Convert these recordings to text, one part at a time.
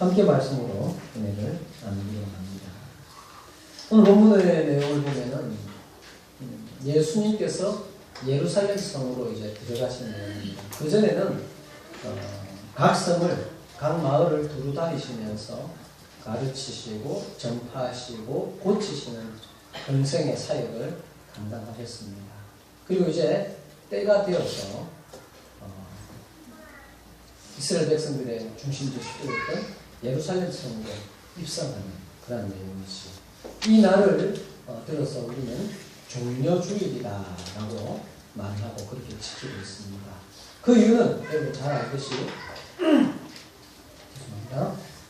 함께 말씀으로 은혜를 나누기로 합니다. 오늘 본문의 내용을 보면은 예수님께서 예루살렘 성으로 이제 들어가시는 내용입니다. 그 전에는 각 성을, 각 마을을 두루 다니시면서 가르치시고 전파하시고 고치시는 근생의 사역을 감당하셨습니다. 그리고 이제 때가 되어서 이스라엘 백성들의 중심지 수도였던 예루살렘 성으로 입성하는 그런 내용이지. 이 날을 들어서 우리는 종려주일이다라고 말하고 그렇게 지키고 있습니다. 그 이유는 여러분 잘 알듯이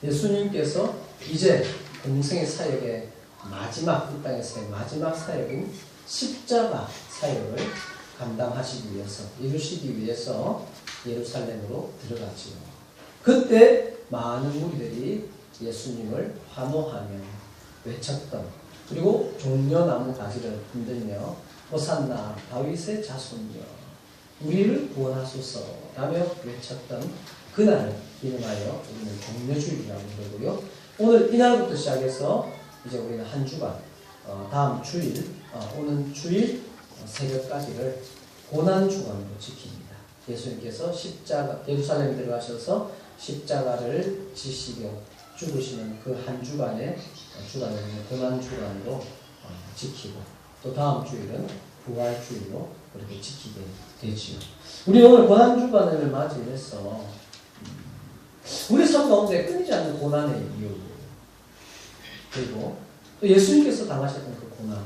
예수님께서 이제 공생의 사역의 마지막, 이 땅에서의 마지막 사역인 십자가 사역을 감당하시기 위해서, 이루시기 위해서 예루살렘으로 들어가지요. 그때 많은 무리들이 예수님을 환호하며 외쳤던, 그리고 종려나무 가지를 흔들며 호산나 다윗의 자손이여 우리를 구원하소서 라며 외쳤던 그날을 기념하여 우리는 종려주일이라고 부르고요. 오늘 이날부터 시작해서 이제 우리는 한 주간 다음 주일, 오는 주일 새벽까지를 고난주간으로 지킵니다. 예수님께서 십자가, 예루살렘에 들어가셔서 십자가를 지시고 죽으시는 그 한 주간의 주간을 고난주간으로 지키고, 또 다음 주일은 부활주일로 그렇게 지키게 되지요. 우리 오늘 고난주간을 맞이해서 우리 삶 가운데 끊이지 않는 고난의 이유, 그리고 또 예수님께서 당하셨던 그 고난,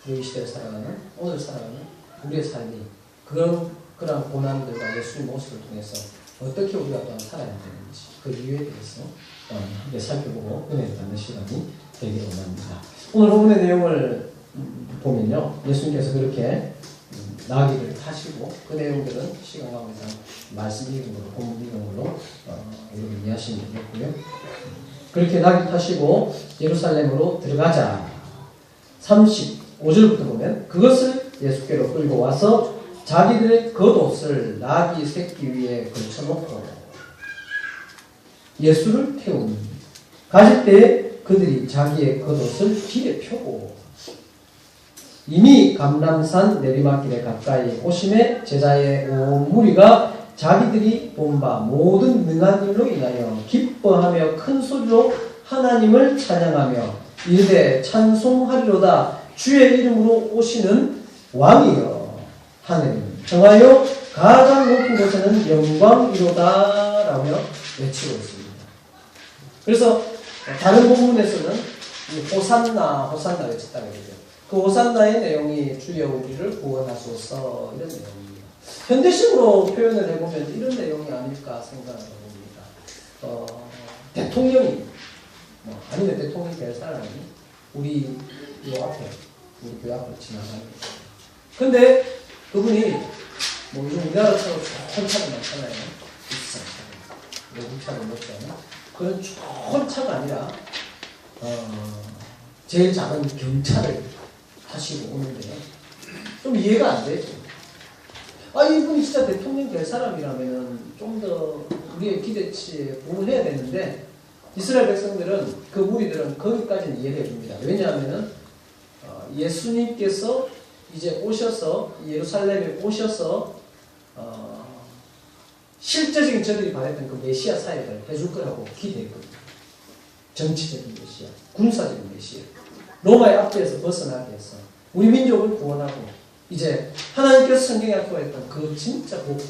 이 시대를 살아가는, 오늘 살아가는 우리의 삶이 그런 고난들과 예수님 모습을 통해서 어떻게 우리가 또한 살아야 되는지, 그 이유에 대해서 함께 살펴보고 은혜를 받는 시간이 되기를 원합니다. 오늘 본문의 내용을 보면요, 예수님께서 그렇게 나귀를 타시고, 그 내용들은 시간 관계상 말씀 이름으로, 본문 이름으로 여러분 이해하시면 되겠고요. 그렇게 나귀 타시고 예루살렘으로 들어가자. 35절부터 보면 그것을 예수께로 끌고 와서 자기들의 겉옷을 나귀 새끼 위에 걸쳐놓고 예수를 태우니 가실 때에 그들이 자기의 겉옷을 길에 펴고 이미 감람산 내리막길에 가까이 오심에 제자의 온 무리가 자기들이 본 바 모든 능한 일로 인하여 기뻐하며 큰 소리로 하나님을 찬양하며 이르되 찬송하리로다. 주의 이름으로 오시는 왕이여 하느님 정하여 가장 높은 곳에는 영광이로다 라며 외치고 있습니다. 그래서 다른 본문에서는 호산나 외쳤다고 그러죠. 그 호산나의 내용이 주여 우리를 구원하소서 이런 내용입니다. 현대식으로 표현을 해보면 이런 내용이 아닐까 생각을 해봅니다. 대통령이 아니면 대통령이 될 사람이 우리 요 앞에, 우리 교회 앞으로 지나가는 거예요. 근데 그분이 요즘 우리나라처럼 좋은 차가 많잖아요. 비싼 차, 외국 차를 먹잖아요. 그런 좋은 차가 아니라 제일 작은 경차를 타시고 오는데 좀 이해가 안 되죠. 이분이 진짜 대통령 될 사람이라면 좀 더 우리의 기대치에 부응해야 되는데 이스라엘 백성들은, 그 무리들은 거기까지는 이해를 해줍니다. 왜냐하면 예수님께서 이제 오셔서 예루살렘에 오셔서 실제적인 저들이 바랬던 그 메시아 사역을 해줄 거라고 기대했거든요. 정치적인 메시아, 군사적인 메시아, 로마의 압제에서 벗어나게 해서 우리 민족을 구원하고 이제 하나님께서 성경에 약속했던 그 진짜 복,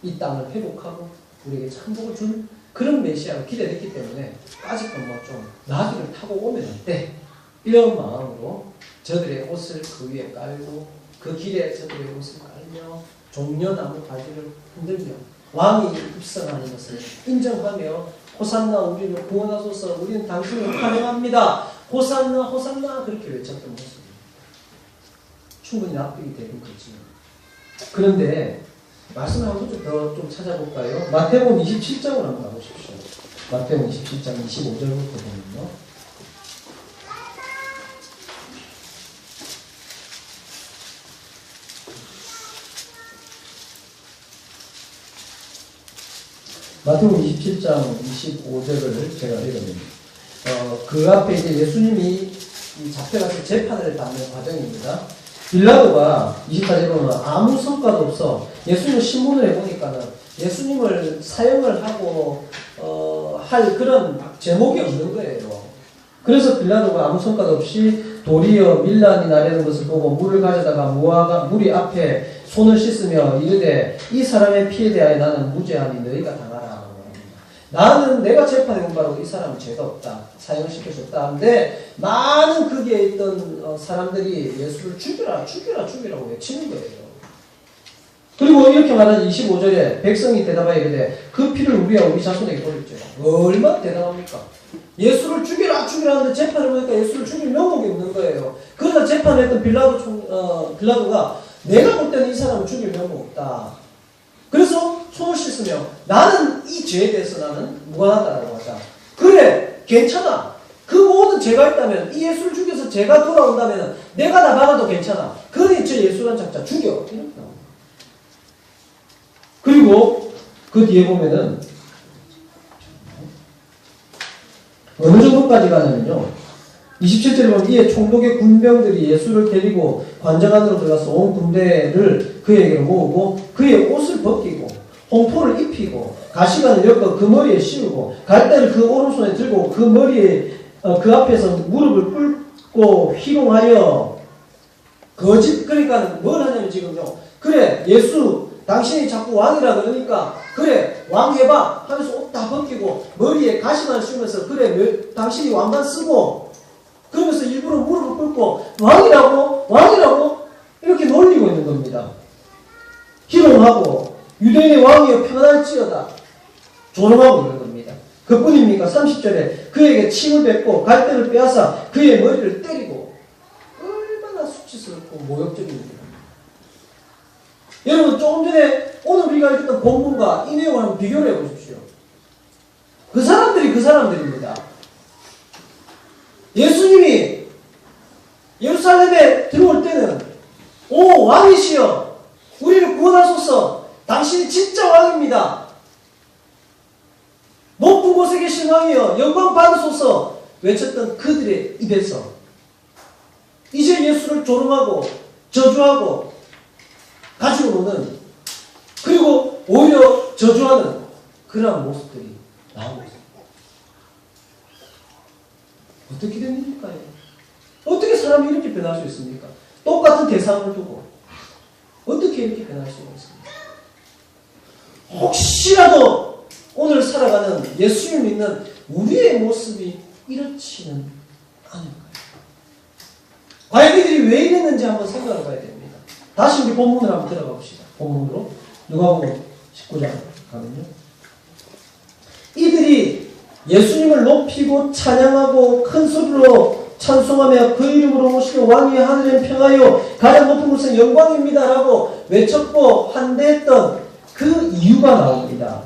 이 땅을 회복하고 우리에게 천국을 줄 그런 메시아를 기대했기 때문에 아직도 좀 나귀를 타고 오면 안 돼, 이런 마음으로 저들의 옷을 그 위에 깔고 그 길에 저들의 옷을 깔며 종려나무 가지를 흔들며 왕이 입성하는 것을 인정하며 호산나 우리를 구원하소서, 우리는 당신을 환영합니다, 호산나 호산나 그렇게 외쳤던 모습입니다. 충분히 납득이 되는 거지. 그런데 말씀을 한 번 더 좀 찾아볼까요? 마태복음 27장으로 한번 가보십시오. 마태복음 27장 25절부터 보면요. 마태복음 27장 25절을 제가 읽어드립니다. 그 앞에 이제 예수님이 잡혀가서 재판을 받는 과정입니다. 빌라도가 24절에 보면 아무 성과도 없어. 예수님을 신문을 해보니까는 예수님을 사형을 하고 할 그런 제목이 없는 거예요. 그래서 빌라도가 아무 성과도 없이 도리어 밀란이 나려는 것을 보고 물을 가져다가 무리 앞에 손을 씻으며 이르되 이 사람의 피에 대하여 나는 무죄하니 너희가 당하라. 나는 내가 재판에 온 바로 이 사람은 죄가 없다. 사형시킬 수 없다. 근데 많은 거기에 있던 사람들이 예수를 죽여라 죽이라고 외치는 거예요. 그리고 이렇게 말하는 25절에 백성이 대답하여 이르되 그 피를 우리와 우리 자손에게 돌릴지. 얼마나 대단합니까? 예수를 죽이라 하는데 재판을 보니까 예수를 죽일 명목이 없는 거예요. 그러다 재판을 했던 빌라도가 내가 볼 때는 이 사람을 죽일 명목 없다. 그래서 손을 씻으며 나는 이 죄에 대해서 나는 무관하다라고 하자. 그래, 괜찮아. 그 모든 죄가 있다면 이 예수를 죽여서 죄가 돌아온다면 내가 다 받아도 괜찮아. 그러니 저 예수란 자자 죽여. 이렇게 나옵니다. 그리고 그 뒤에 보면은 어느 정도까지 가냐면요. 27절에 보면 이에 총독의 군병들이 예수를 데리고 관장 안으로 들어가서 온 군대를 그에게로 모으고 그의 옷을 벗기고 홍포를 입히고 가시관을 엮어 그 머리에 씌우고 갈대를 그 오른손에 들고 그 머리에 그 앞에서 무릎을 꿇고 희롱하여 그러니까 뭘 하냐면 지금요. 그래 예수 당신이 자꾸 왕이라 그러니까 그래 왕 해봐 하면서 옷 다 벗기고 머리에 가시관 씌우면서 그래 당신이 왕관 쓰고 그러면서 일부러 무릎을 꿇고 왕이라고 이렇게 놀리고 있는 겁니다. 희롱하고 유대인의 왕이여 편할지어다 조롱하고 있는 겁니다. 그뿐입니까? 30절에 그에게 침을 뱉고 갈대를 빼앗아 그의 머리를 때리고 얼마나 수치스럽고 모욕적입니다. 여러분 조금 전에 오늘 우리가 읽었던 본문과 이 내용을 한번 비교를 해보십시오. 그 사람들입니다. 예수님이 예루살렘에 들어올 때는 오 왕이시여 우리를 구원하소서 당신이 진짜 왕입니다. 높은 곳에 계신 왕이여 영광 받으소서 외쳤던 그들의 입에서 이제 예수를 조롱하고 저주하고 가지고 노는 그리고 오히려 저주하는 그러한 모습들이 나오고 있습니다. 어떻게 된 일일까요? 어떻게 사람이 이렇게 변할 수 있습니까? 똑같은 대상을 두고 어떻게 이렇게 변할 수가 있습니까? 혹시라도 오늘 살아가는 예수를 믿는 우리의 모습이 이렇지는 않을까요? 과연 이들이 왜 이랬는지 한번 생각해 봐야 됩니다. 다시 우리 본문을 한번 들어가 봅시다. 본문으로 누가복음 19장 가면요. 이들이 예수님을 높이고 찬양하고 큰 소리로 찬송하며 그 이름으로 오시는 왕이 하늘에 평하여 가장 높은 곳은 영광입니다라고 외쳤고 한대했던 그 이유가 나옵니다.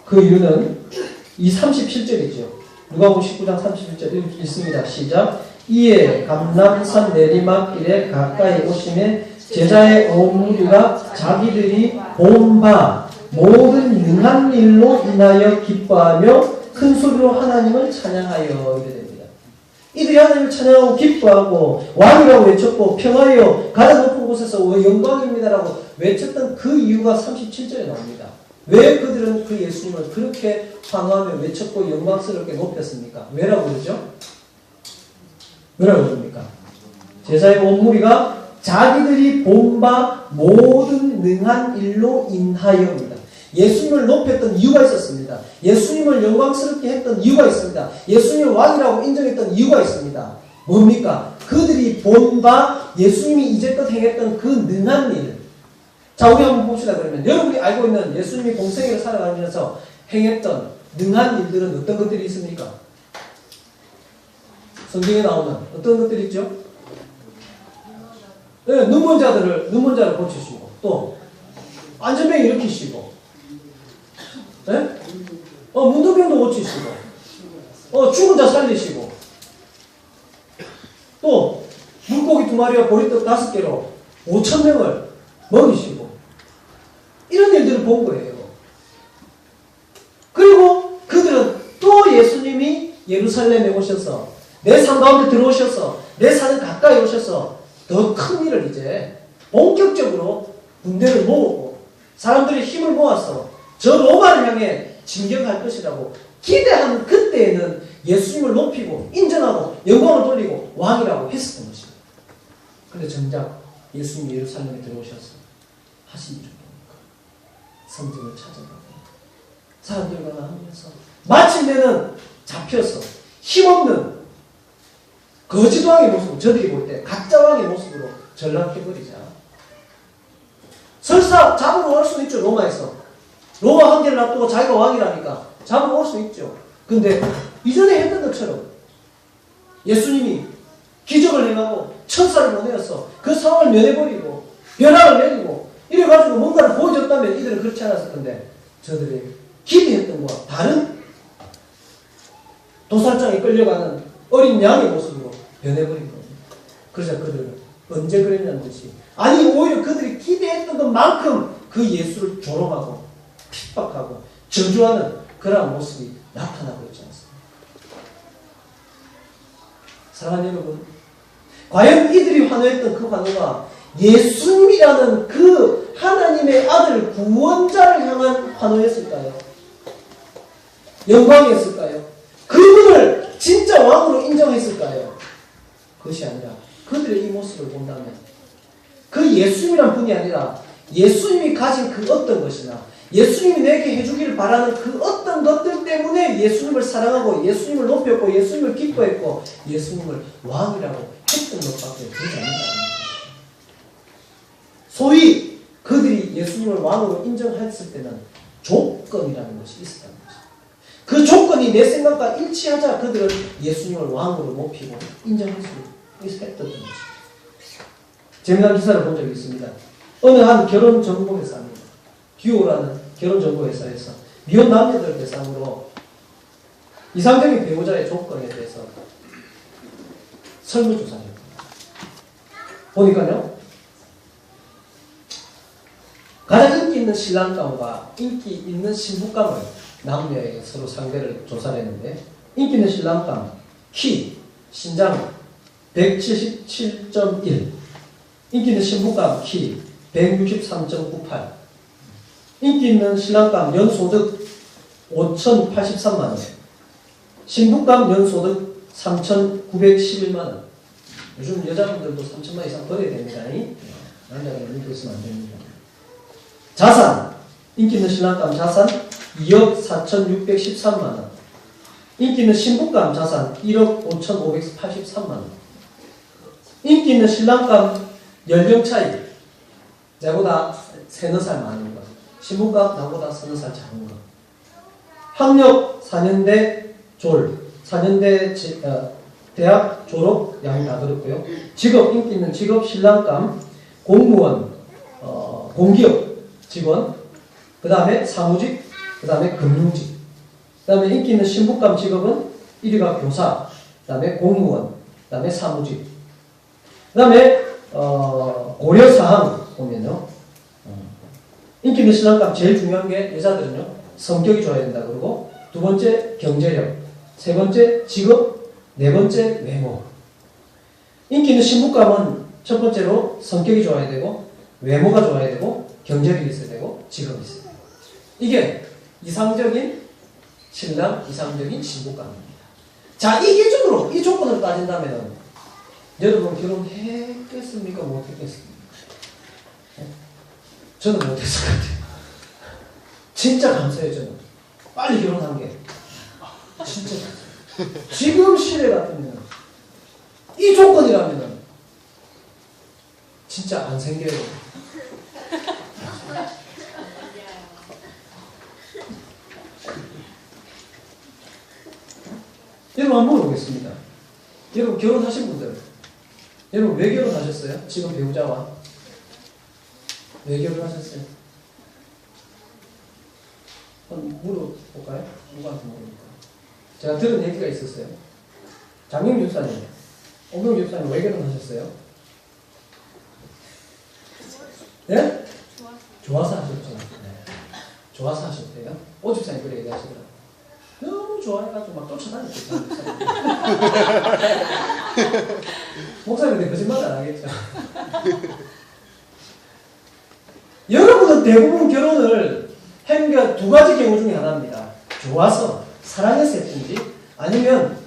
그 이유는 이 37절이죠. 누가복음 19장 37절 읽습니다. 시작. 이에 감람산 내리막길에 가까이 오심에 제자의 온 무리가 자기들이 본 바 모든 능한 일로 인하여 기뻐하며 큰 소리로 하나님을 찬양하여 이래 됩니다. 이들이 하나님을 찬양하고 기뻐하고 왕이라고 외쳤고 평하여 가장 높은 곳에서 영광입니다라고 외쳤던 그 이유가 37절에 나옵니다. 왜 그들은 그 예수님을 그렇게 환호하며 외쳤고 영광스럽게 높였습니까? 왜라고 그러죠? 왜라고 그럽니까? 제자의 온 무리가 자기들이 본 바 모든 능한 일로 인하여입니다. 예수님을 높였던 이유가 있었습니다. 예수님을 영광스럽게 했던 이유가 있습니다. 예수님을 왕이라고 인정했던 이유가 있습니다. 뭡니까? 그들이 본 바 예수님이 이제껏 행했던 그 능한 일. 자, 우리 한번 봅시다. 그러면 여러분이 알고 있는 예수님이 공생애를 살아가면서 행했던 능한 일들은 어떤 것들이 있습니까? 성경에 나오는 어떤 것들이 있죠? 네, 눈먼 자를 고치시고, 또, 안전병 일으키시고, 네? 문둥병도 고치시고, 죽은 자 살리시고, 또, 물고기 2마리와 보리떡 5개로 5,000명을 먹이시고, 이런 일들을 본 거예요. 예수님이 예루살렘에 오셔서 내 삶 가운데 들어오셔서 내 산을 가까이 오셔서 더 큰 일을 이제 본격적으로 군대를 모으고 사람들이 힘을 모아서 저 로마를 향해 진격할 것이라고 기대하는 그때에는 예수님을 높이고 인정하고 영광을 돌리고 왕이라고 했었던 것입니다. 그런데 정작 예수님이 예루살렘에 들어오셔서 하신 일은 뭡니까? 성전을 찾아가고 사람들과 하면서 마침내는 잡혀서 힘없는 거짓 왕의 모습으로 저들이 볼 때 가짜 왕의 모습으로 전락해버리자. 설사 잡으러 올 수는 있죠. 로마에서. 로마 황제를 놔두고 자기가 왕이라니까 잡으러 올 수 있죠. 근데 이전에 했던 것처럼 예수님이 기적을 행하고 천사를 보내어서 그 상황을 면해버리고 변화를 내리고 이래가지고 뭔가를 보여줬다면 이들은 그렇지 않았을 건데 저들이 기대했던 것과 다른 도살장에 끌려가는 어린 양의 모습으로 변해버린 겁니다. 그러자 그들은 언제 그랬냐는 듯이 아니 오히려 그들이 기대했던 것만큼 그 예수를 조롱하고 핍박하고 저주하는 그러한 모습이 나타나고 있지 않습니까? 사랑하는 여러분, 과연 이들이 환호했던 그 환호가 예수님이라는 그 하나님의 아들 구원자를 향한 환호였을까요? 영광이었을까요? 그분을 진짜 왕으로 인정했을까요? 그것이 아니라 그들의 이 모습을 본다면 그 예수님이란 분이 아니라 예수님이 가진 그 어떤 것이나 예수님이 내게 해주기를 바라는 그 어떤 것들 때문에 예수님을 사랑하고 예수님을 높였고 예수님을 기뻐했고 예수님을 왕이라고 했던 것밖에 되지 않는다는 것입니다. 소위 그들이 예수님을 왕으로 인정했을 때는 조건이라는 것이 있었다는 것입니다. 그 조건이 내 생각과 일치하자 그들은 예수님을 왕으로 높이고 인정할 수 있었던 것입니다. 재미난 기사를 본 적이 있습니다. 어느 한 결혼 정보회사입니다. 듀오라는 결혼 정보회사에서 미혼 남녀들 대상으로 이상적인 배우자의 조건에 대해서 설문조사를 했습니다. 보니까요, 가장 인기 있는 신랑감과 인기 있는 신부감을 남녀에게 서로 상대를 조사를 했는데, 인기 있는 신랑감, 키, 신장 177.1, 인기 있는 신부감, 키 163.98, 인기 있는 신랑감 연소득 5,083만원, 신부감 연소득 3,911만원. 요즘 여자분들도 3천만 이상 벌어야 됩니다. 남자가 너무 있으면 안 됩니다. 자산, 인기 있는 신랑감 자산 2억 4,613만원, 인기 있는 신부감 자산 1억 5,583만원, 인기 있는 신랑감 연령 차이, 내보다 세너 살 많은 것, 신부감 나보다 서너 살 작은 것, 학력 4년대 졸, 4년대 대학 졸업 양이 다 들었고요. 직업, 인기 있는 직업 신랑감 공무원, 공기업 직원, 그 다음에 사무직, 그 다음에 금융직, 그 다음에 인기 있는 신부감 직업은 1위가 교사, 그 다음에 공무원, 그 다음에 사무직, 그 다음에 고려사항 보면요, 인기 있는 신랑감 제일 중요한 게 여자들은요 성격이 좋아야 된다. 그러고 두 번째 경제력, 세 번째 직업, 네 번째 외모. 인기 있는 신부감은 첫 번째로 성격이 좋아야 되고 외모가 좋아야 되고 경제력이 있어야 되고 직업이 있어야 되고, 이게 이상적인 신랑, 이상적인 신부감입니다. 자, 이 기준으로 이 조건으로 따진다면 여러분 결혼했겠습니까? 못했겠습니까? 저는 못했을 것 같아요. 진짜 감사해요. 저는 빨리 결혼한 게 진짜 감사해요. 지금 시대 같으면 이 조건이라면 진짜 안 생겨요. 여러분 한번 물어보겠습니다. 여러분 결혼하신 분들, 여러분 왜 결혼하셨어요? 지금 배우자와 왜 결혼하셨어요? 한번 물어볼까요? 누구한테 물어볼까요? 제가 들은 얘기가 있었어요. 장명 집사님, 오명 집사님 왜 결혼하셨어요? 네? 좋아서 하셨죠. 네. 좋아서 하셨대요. 오 집사님 그래 얘기하시더라고요. 너무 좋아해가지고 막 쫓아다녔죠. 목사님한테 거짓말 안 하겠죠. 여러분은 대부분 결혼을 한 게 두 가지 경우 중에 하나입니다. 좋아서 사랑해서 했든지 아니면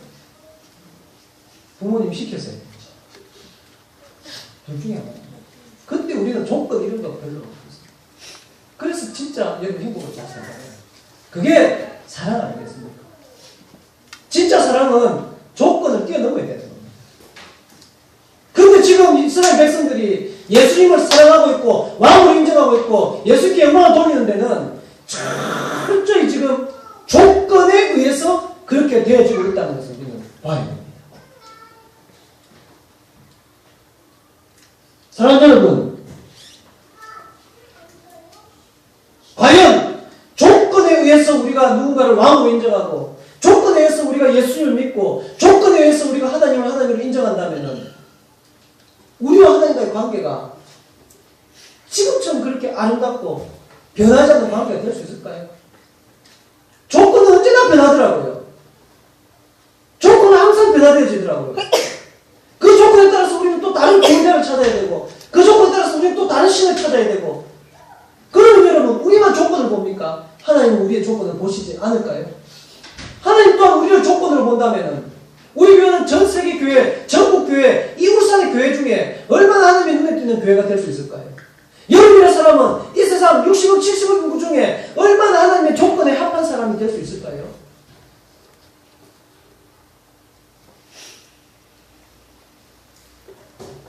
부모님 시켜서 했든지 둘 중에 하나입니다. 근데 우리는 조건 이런 거 별로 없어요. 그래서 진짜 여러분 행복을 잘 살잖아요. 그게 사랑 아니겠습니까? 진짜 사랑은 조건을 뛰어넘어야 되는 겁니다. 근데 지금 이스라엘 백성들이 예수님을 사랑하고 있고 왕으로 인정하고 있고 예수께 영광을 돌리는 데는 철저히 지금 조건에 의해서 그렇게 되어지고 있다는 것을 우리는 봐야 됩니다. 사랑하는 여러분, 과연 조건에 의해서 우리가 누군가를 왕으로 인정하고 조건에 의해서 우리가 예수님을 믿고 조건에 의해서 우리가 하나님을 하나님으로 인정한다면 우리와 하나님과의 관계가 지금처럼 그렇게 아름답고 변하지 않는 관계가 될 수 있을까요? 조건은 언제나 변하더라고요. 조건은 항상 변화되어지더라고요. 그 조건에 따라서 우리는 또 다른 공자를 찾아야 되고 그 조건에 따라서 우리는 또 다른 신을 찾아야 되고 그러면 여러분 우리만 조건을 봅니까? 하나님은 우리의 조건을 보시지 않을까요? 하나님 또한 우리를 조건으로 본다면 우리 교회는 전 세계 교회, 전국 교회, 이 울산의 교회 중에 얼마나 하나님의 눈에 띄는 교회가 될 수 있을까요? 여러분의 사람은 이 세상 60억, 70억 인구 중에 얼마나 하나님의 조건에 합한 사람이 될 수 있을까요?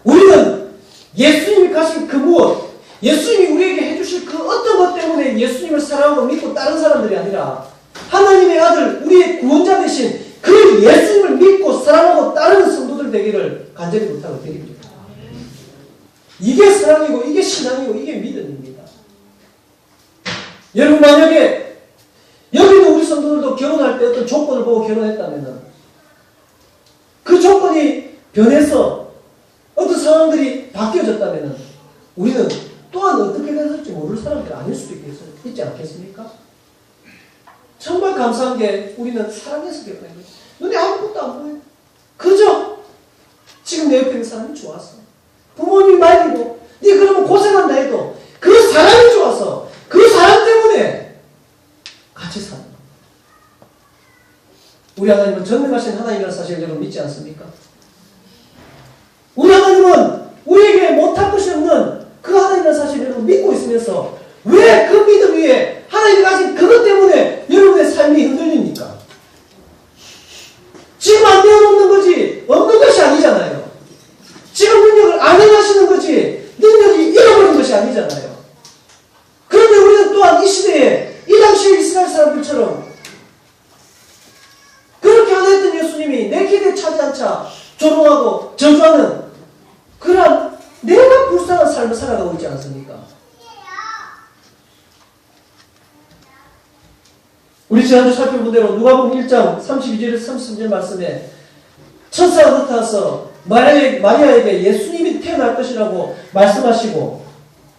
우리는 예수님이 가신 그 무엇, 예수님이 우리에게 해주실 그 어떤 것 때문에 예수님을 사랑하고 믿고 다른 사람들이 아니라 하나님의 아들, 우리의 구원자 되신 그 예수님을 믿고 사랑하고 따르는 성도들 되기를 간절히 부탁을 드립니다. 이게 사랑이고 이게 신앙이고 이게 믿음입니다. 여러분 만약에 여기도 우리 성도들도 결혼할 때 어떤 조건을 보고 결혼했다면 그 조건이 변해서 어떤 상황들이 바뀌어졌다면 우리는 또한 어떻게 됐을지 모를 사람들이 아닐 수도 있지 않겠습니까? 정말 감사한 게 우리는 사랑해서 결혼한 거예요. 눈에 아무것도 안 보여요. 그저 지금 내 옆에 있는 사람이 좋았어. 부모님이 말리고 네 그러면 고생한다 해도 그 사람이 좋아서 그 사람 때문에 같이 사는 거예요. 우리 하나님은 전능하신 하나님이라는 사실을 여러분 믿지 않습니까? 우리 하나님은 우리에게 못할 것이 없는 그 하나님이라는 사실을 여러분 믿고 있으면서 왜 그 믿음 위에 하나님이 가진 그것 때문에 여러분의 삶이 흔들립니까? 지금 안 되어놓는 거지 없는 것이 아니잖아요. 지금 능력을 안 행하시는 거지 능력이 잃어버린 것이 아니잖아요. 그런데 우리는 또한 이 시대에 이 당시에 이스라엘 사람들처럼 그렇게 하나 했던 예수님이 내 기대에 차지 않자 조롱하고 저주하는 그런 내가 불쌍한 삶을 살아가고 있지 않습니까? 우리 지난주 살펴본 대로 누가복음 1장 32절에서 33절 말씀에 천사가 나타나서 마리아에게 예수님이 태어날 것이라고 말씀하시고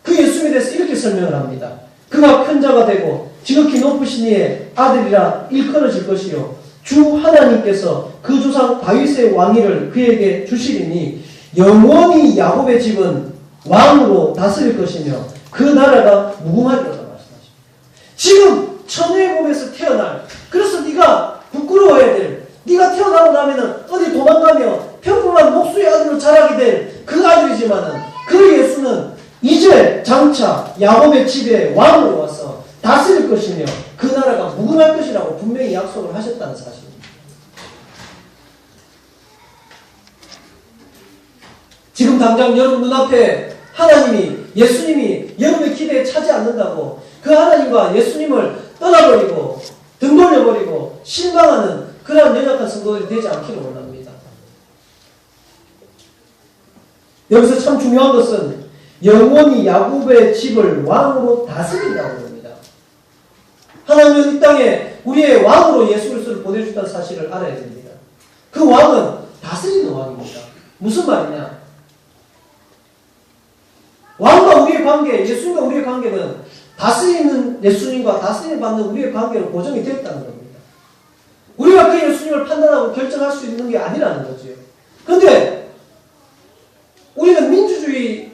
그 예수님에 대해서 이렇게 설명을 합니다. 그가 큰 자가 되고 지극히 높으신 이의 아들이라 일컬어질 것이요 주 하나님께서 그 조상 다윗의 왕위를 그에게 주시리니 영원히 야곱의 집은 왕으로 다스릴 것이며 그 나라가 무궁하리라고 말씀하십니다. 지금 천의 몸에서 태어날 그래서 네가 부끄러워해야 될 네가 태어나고 나면은 어디 도망가며 평범한 목수의 아들로 자라게 될 그 아들이지만은 그 예수는 이제 장차 야곱의 집에 왕으로 와서 다스릴 것이며 그 나라가 무궁할 것이라고 분명히 약속을 하셨다는 사실입니다. 지금 당장 여러분 눈앞에 하나님이 예수님이 여러분의 기대에 차지 않는다고 그 하나님과 예수님을 떠나버리고 등 돌려버리고 실망하는 그러한 연약한 성도들이 되지 않기를 원합니다. 여기서 참 중요한 것은 영원히 야곱의 집을 왕으로 다스린다고 합니다. 하나님은 이 땅에 우리의 왕으로 예수 그리스도를 보내주셨다는 사실을 알아야 됩니다. 그 왕은 다스리는 왕입니다. 무슨 말이냐? 왕과 우리의 관계, 예수님과 우리의 관계는 다스리는 예수님과 다스림을 받는 우리의 관계로 고정이 되었다는 겁니다. 우리가 그 예수님을 판단하고 결정할 수 있는 게 아니라는 거죠. 그런데 우리는 민주주의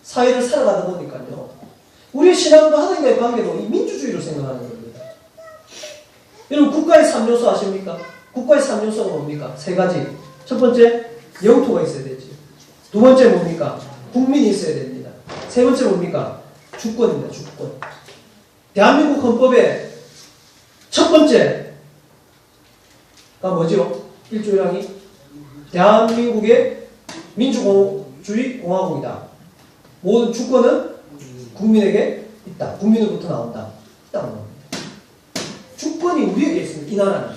사회를 살아가다 보니까요. 우리의 신앙도 하나님과의 관계도 이 민주주의로 생각하는 겁니다. 여러분 국가의 3요소 아십니까? 국가의 3요소가 뭡니까? 3가지. 첫 번째, 영토가 있어야 되지. 두 번째 뭡니까? 국민이 있어야 됩니다. 세 번째 뭡니까? 주권입니다. 주권. 대한민국 헌법의 첫 번째가 뭐죠? 1조 1항이 대한민국의 민주주의 공화국이다. 모든 주권은 국민에게 있다. 국민으로부터 나온다. 있다는 겁니다. 주권이 우리에게 있습니다. 이 나라는.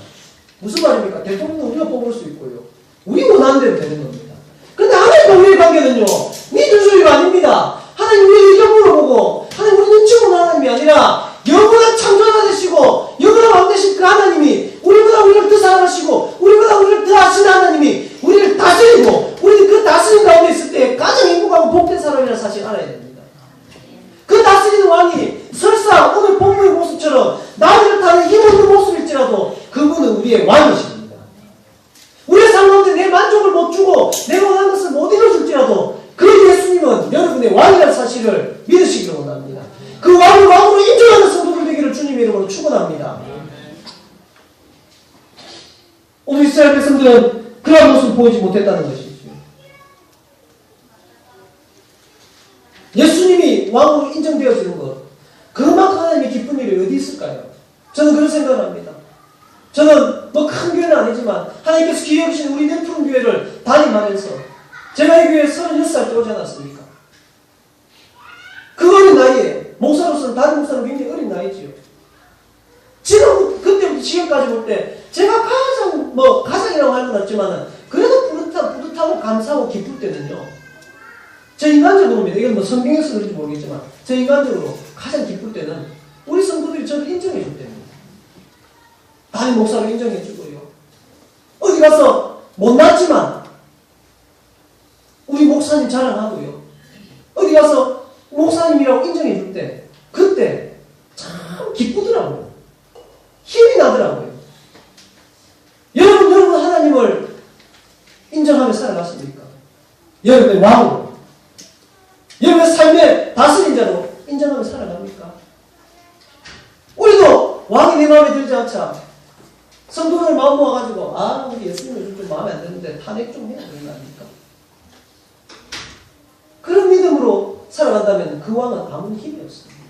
무슨 말입니까? 대통령은 우리가 뽑을 수 있고요. 우리 원하는 대로 되는 겁니다. 그런데 하나님과 우리의 관계는요. 민주주의가 아닙니다. 하나님 우리의 의견 물어보고 하나님 우리 눈치 보는 하나님이 아니라 영원한 창조자 되시고 영원한 왕 되신 그 하나님이 우리보다 우리를 더 사랑하시고 우리보다 우리를 더 아시는 하나님이 우리를 다스리고 우리는 그 다스림 가운데 있을 때 가장 행복하고 복된 사람이라는 사실을 알아야 됩니다. 그 다스리는 왕이 설사 오늘 본문의 모습처럼 나귀를 타는 힘없는 모습일지라도 그분은 우리의 왕이십니다. 우리의 삶 가운데 내 만족을 못 주고 내가 원하는 것을 못 이뤄줄지라도 그 예수님은 여러분의 왕이라는 사실을 믿으시기를 원합니다. 그 왕을 왕으로 인정하는 성도들 되기를 주님의 이름으로 축원합니다. 오늘 이스라엘 백성들은 그런 모습을 보이지 못했다는 것이죠. 예수님이 왕으로 인정되어지는 것, 그만큼 하나님의 기쁜 일이 어디 있을까요? 저는 그런 생각을 합니다. 저는 뭐 큰 교회는 아니지만 하나님께서 기회해 주신 우리 넷푸른 교회를 담임하면서 제가 이 교회에 36살 때 오지 않았습니까? 그 어린 나이에 목사로서는 다른 목사는 굉장히 어린 나이지요. 지금 그때부터 지금까지 볼 때 제가 가장이라고 할 건 없지만 그래도 뿌듯하고 감사하고 기쁠 때는요. 저 인간적으로입니다. 이건 뭐 성경에서 그런지 모르겠지만 저 인간적으로 가장 기쁠 때는 우리 성도들이 저를 인정해 줄 때입니다. 담임 목사로 인정해 주고요. 어디 가서 못났지만 우리 목사님 자랑하고요. 어디 가서 목사님이라고 인정해 줄 때 그때 참 기쁘더라고요. 힘이 나더라고요. 여러분 하나님을 인정하며 살아가십니까? 여러분의 왕으로 여러분의 삶의 다스린 자로 인정하며 살아갑니까? 우리도 왕이 내 마음에 들지 않자 성도들 마음 모아가지고 우리 예수님을 좀 마음에 안 드는데 탄핵 좀 해야 되는 거 아닙니까? 그런 믿음으로 살아간다면 그 왕은 아무 힘이 없습니다.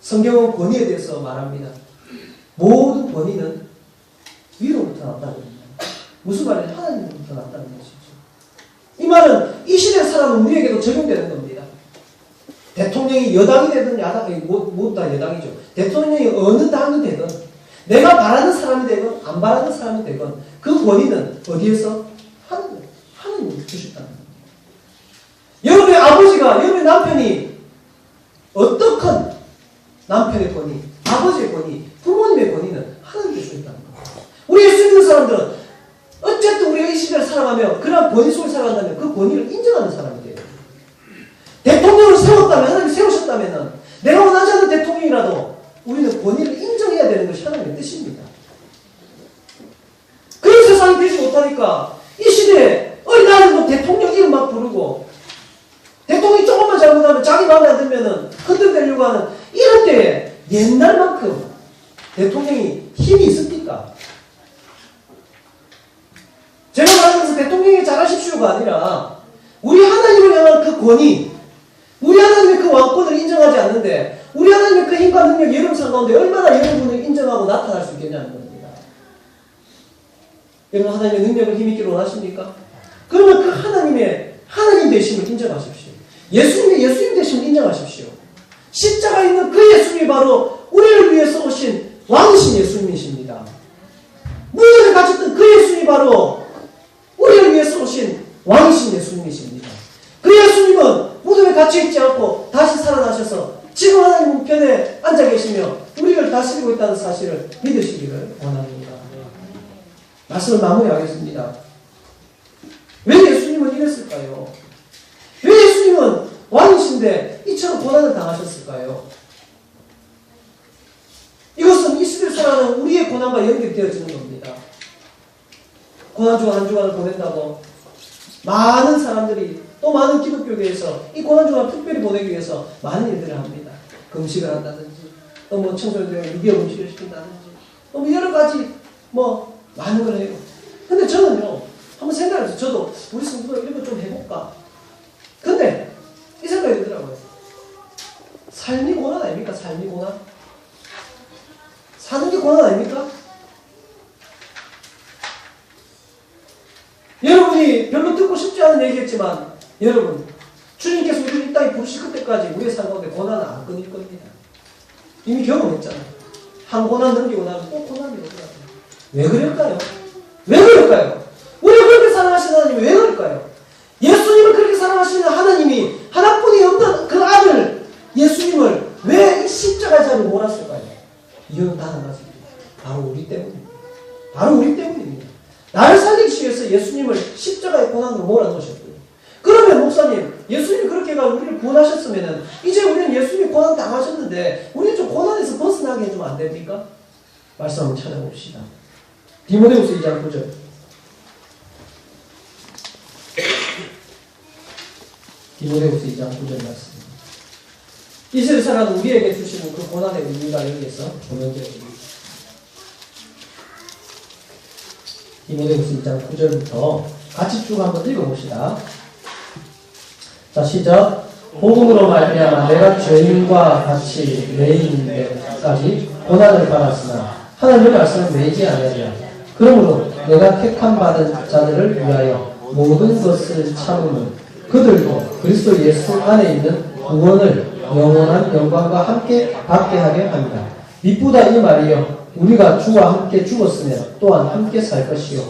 성경은 권위에 대해서 말합니다. 모든 권위는 위로부터 나온다는 겁니다. 무슨 말이냐? 하나님으로부터 나온다는 것이죠. 이 말은 이 시대에 살아가는 우리에게도 적용되는 겁니다. 대통령이 여당이 되든 야당이 모두 다 여당이죠. 대통령이 어느 당이 되든 내가 바라는 사람이 되건 안 바라는 사람이 되건 그 권위는 어디에서? 하나님이 주셨다는 겁니다. 여러분의 아버지가 여러분의 남편이 어떻건 남편의 권위, 아버지의 권위, 부모님의 권위는 하나님께 주셨다는 겁니다. 우리 예수 믿는 사람들은 어쨌든 우리가 이 시대를 살아가며 그런 권위 속에 살아간다면 그 권위를 인정하는 사람이 돼요. 대통령을 세웠다면 하나님이 세우셨다면 내가 원하지 않는 대통령이라도 우리는 권위를 인정해야 되는 것이 하나님의 뜻입니다. 그런 세상이 되지 못하니까 이 시대에 어린아이들도 대통령 이름 막 부르고 대통령이 조금만 잘못하면 자기 마음에 안 들면 흔들대려고 하는 이런 때에 옛날만큼 대통령이 힘이 있습니까? 제가 말하면서 대통령이 잘하십시오가 아니라 우리 하나님을 향한 그 권위, 우리 하나님의 그 왕권을 인정하지 않는데 우리 하나님의 그 힘과 능력, 여러분 삶 가운데 얼마나 여러분을 인정하고 나타날 수 있겠냐는 겁니다. 여러분 하나님의 능력을 힘있기를 원하십니까? 그러면 그 하나님 되심을 인정하십시오. 예수님의 예수님 되심을 인정하십시오. 십자가에 있는 그 예수님이 바로 우리를 위해서 오신 왕이신 예수님이십니다. 무덤에 갇혔던 그 예수님이 바로 우리를 위해서 오신 왕이신 예수님이십니다. 그 예수님은 무덤에 갇혀있지 않고 다시 살아나셔서 지금 하나님 우편에 앉아 계시며 우리를 다스리고 있다는 사실을 믿으시기를 원합니다. 말씀을 마무리하겠습니다. 왜 예수님은 이랬을까요? 왜 예수님은 왕이신데 이처럼 고난을 당하셨을까요? 이것은 이 시대를 살아가는 사실은 우리의 고난과 연결되어지는 겁니다. 고난주간 한 주간을 보낸다고 많은 사람들이 또 많은 기독교계에서 이 고난주간을 특별히 보내기 위해서 많은 일들을 합니다. 금식을 한다든지 또 뭐 청소년들에게 유기어 금식을 시킨다든지 또 뭐 여러 가지 뭐 많은 걸 해요. 근데 저는요 한번 생각해서 저도 우리 성도가 이런 거 좀 해볼까. 근데 이 생각이 들더라고요. 삶이 고난 아닙니까? 삶이 고난? 사는 게 고난 아닙니까? 여러분이 별로 듣고 싶지 않은 얘기겠지만 여러분 주님께서 우리를 이 땅에 부르실 그때까지 우리의 삶 가운데 고난은 안 끊일 겁니다. 이미 경험했잖아요. 한 고난 넘기고 나면 또 고난이 오더라고요. 왜 그럴까요? 왜 그럴까요? 우리가 그렇게 사랑하시는 하나님이 왜 그럴까요? 예수님을 그렇게 사랑하시는 하나님이 하나뿐이 없던 그 아들 예수님을 왜 이 십자가 자리에 몰았을까요? 이유는 단 한 가지입니다. 바로 우리 때문입니다. 바로 우리 때문입니다. 나를 살리기 위해서 예수님을 십자가의 고난으로 몰아넣으셨고요. 그러면 목사님, 예수님이 그렇게 해가 우리를 구원하셨으면 이제 우리는 예수님이 고난 당하셨는데 우리는 좀 고난에서 벗어나게 해주면 안 됩니까? 말씀 한번 찾아봅시다. 디모데후서 2장 9절. 디모데후서 2장 9절 말씀. 이스라엘 사람은 우리에게 주시는 그 고난의 의미가 여기에서 조명되어집니다. 디모데후서 2장 9절부터 같이 쭉 한번 읽어봅시다. 자, 시작. 복음으로 말미암아 내가 죄인과 같이 매인인데까지 고난을 받았으나 하나님의 말씀을 매이지 아니하리라. 그러므로 내가 택함 받은 자들을 위하여 모든 것을 참으면 그들도 그리스도 예수 안에 있는 구원을 영원한 영광과 함께 받게 하게 합니다. 미쁘다 이 말이요 우리가 주와 함께 죽었으면 또한 함께 살 것이요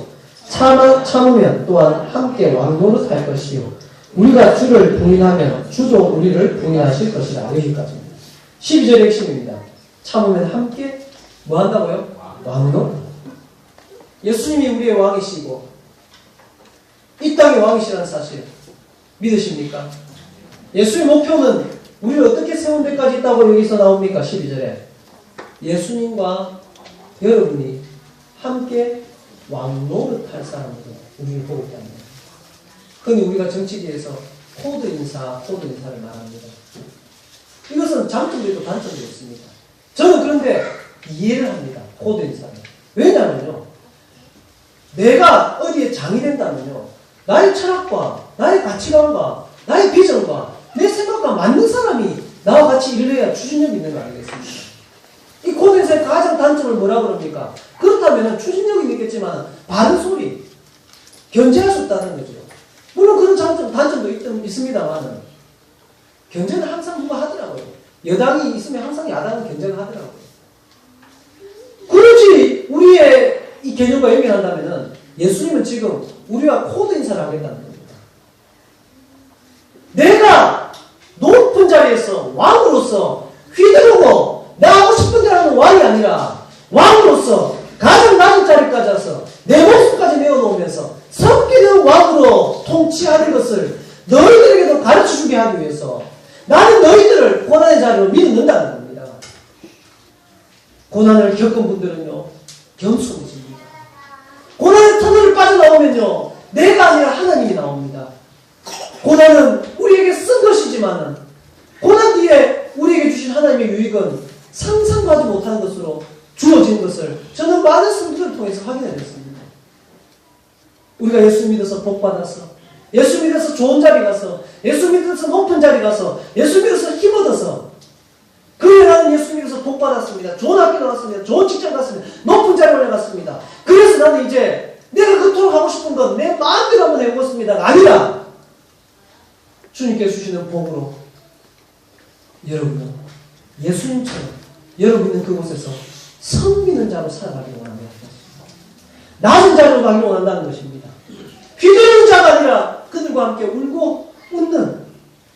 참으면 또한 함께 왕노릇 할 것이요 우리가 주를 부인하면 주도 우리를 부인하실 것이라. 여기까지입니다. 12절의 핵심입니다. 참으면 함께 뭐 한다고요? 왕노릇. 예수님이 우리의 왕이시고 이 땅의 왕이시라는 사실 믿으십니까? 예수의 목표는 우리를 어떻게 세운 데까지 있다고 여기서 나옵니까? 12절에 예수님과 여러분이 함께 왕노릇할 사람으로 우리를 보고 있답니다. 흔히 우리가 정치계에서 코드 인사를 말합니다. 이것은 장점도 있고 단점도 있습니다. 저는 그런데 이해를 합니다. 코드 인사를. 왜냐하면요. 내가 어디에 장이 된다면요. 나의 철학과 나의 가치관과 나의 비전과 내 생각과 맞는 사람이 나와 같이 일을 해야 추진력이 있는 거 아니겠습니까? 이 코드 인사의 가장 단점을 뭐라 그럽니까? 그렇다면 추진력이 있겠지만 바른 소리, 견제할 수 없다는 거죠. 물론 그런 단점도 있습니다만 견제는 항상 누가 하더라고요. 여당이 있으면 항상 야당은 견제를 하더라고요. 그렇지 우리의 이 개념과 연결한다면 예수님은 지금 우리와 코드 인사를 하겠다는 겁니다. 내가 높은 자리에서 왕으로서 휘두르고 나 하고 싶은 대로 하는 왕이 아니라 왕으로서 가장 낮은 자리까지 와서 내 목숨까지 내어놓으면서 섬기는 왕으로 통치하는 것을 너희들에게도 가르쳐주게 하기 위해서 나는 너희들을 고난의 자리로 밀어넣는다는 겁니다. 고난을 겪은 분들은요 겸손해집니다. 고난의 터널을 빠져나오면요 내가 아니라 하나님이 나옵니다. 고난은 우리에게 쓴 것이지만 고난 뒤에 우리에게 주신 하나님의 유익은 상상도 하지 못하는 것으로 주어진 것을 저는 많은 성도들을 통해서 확인해냈습니다. 우리가 예수 믿어서 복받아서 예수 믿어서 좋은 자리 가서 예수 믿어서 높은 자리 가서 예수 믿어서 힘 얻어서 그래 나는 예수 믿어서 복받았습니다. 좋은 학교 나왔습니다. 좋은 직장 갔습니다. 높은 자리 올라갔습니다. 그래서 나는 이제 내가 그토록 하고 싶은 건 내 마음대로 한번 해보겠습니다가 아니라 주님께서 주시는 복으로 여러분은 예수님처럼 여러분 있는 그곳에서 섬기는 자로 살아가기 원합니다. 낮은 자리로 가기 원한다는 것입니다. 휘두르는 자가 아니라 그들과 함께 울고 웃는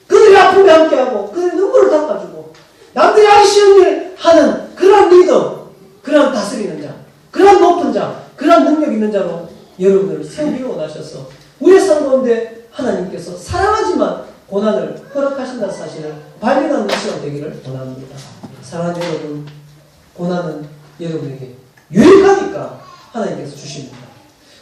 그들의 아픔에 함께하고 그들의 눈물을 닦아주고 남들이 하기 쉬운 일 하는 그러한 리더, 그러한 다스리는 자, 그러한 높은 자, 그러한 능력 있는 자로 여러분을 세우기 원하셔서 우리의 삶 가운데 하나님께서 사랑하지만 고난을 허락하신다는 사실을 발견하는 시간 되기를 원합니다. 사랑하는 여러분, 고난은 여러분에게 유익하니까 하나님께서 주십니다.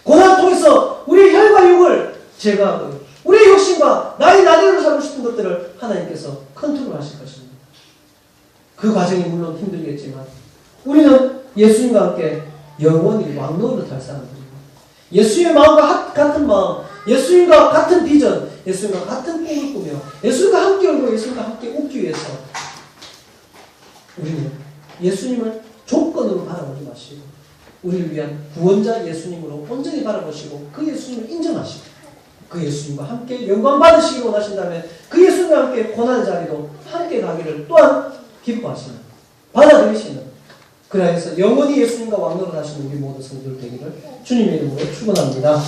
고난을 통해서 우리의 혈과 육을 제거하고 우리의 욕심과 나의 나대로 살고 싶은 것들을 하나님께서 컨트롤하실 것입니다. 그 과정이 물론 힘들겠지만 우리는 예수님과 함께 영원히 왕노릇할 사람들입니다. 예수님의 마음과 같은 마음, 예수님과 같은 비전, 예수님과 같은 꿈을 꾸며 예수님과 함께 울고 예수님과 함께 웃기 위해서 우리는 예수님을 조건으로 바라보지 마시고 우리를 위한 구원자 예수님으로 온전히 바라보시고 그 예수님을 인정하시고 그 예수님과 함께 영광 받으시기 원하신다면 그 예수님과 함께 고난의 자리도 함께 가기를 또한 기뻐하시는 받아들이시는 그래서 영원히 예수님과 왕노릇 하시는 우리 모든 성도들 되기를 주님의 이름으로 축원합니다.